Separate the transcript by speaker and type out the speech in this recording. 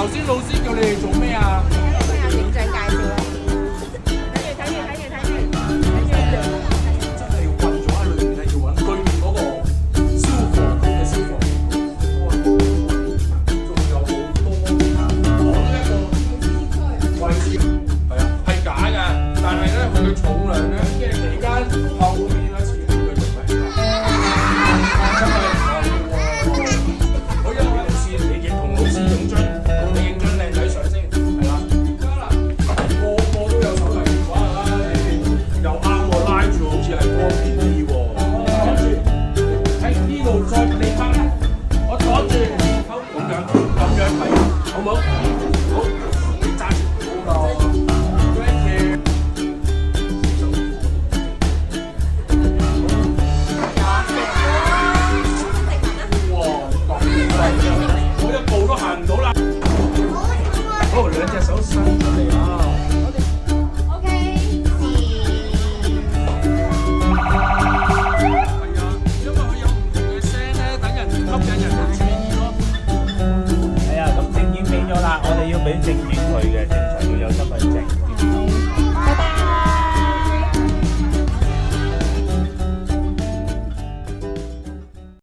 Speaker 1: 頭先老師叫你哋做咩啊？
Speaker 2: 聽下影相介紹啦。
Speaker 1: 真係要困咗喺裏面咧，要揾對面嗰個消防局嘅消防員。仲有好多我呢一個位置係啊，係假嘅，但係咧佢嘅重量咧，即係期間後面啊前面嘅重量。真係好有意思，你亦同老師影張，同你影張靚仔相先，係啦。個個都有手提電話啊！又啱喎，拉住好似係方便啲喎。跟住喺呢度再你拍咧，我阻住，咁樣係，好唔好？好，你揸住，好咯。Thank you。哇，咁快啊！我一步都行唔到啦。好，兩隻手伸出嚟啊！
Speaker 3: 係啊，咁證件俾咗啦，我哋要俾證件佢嘅。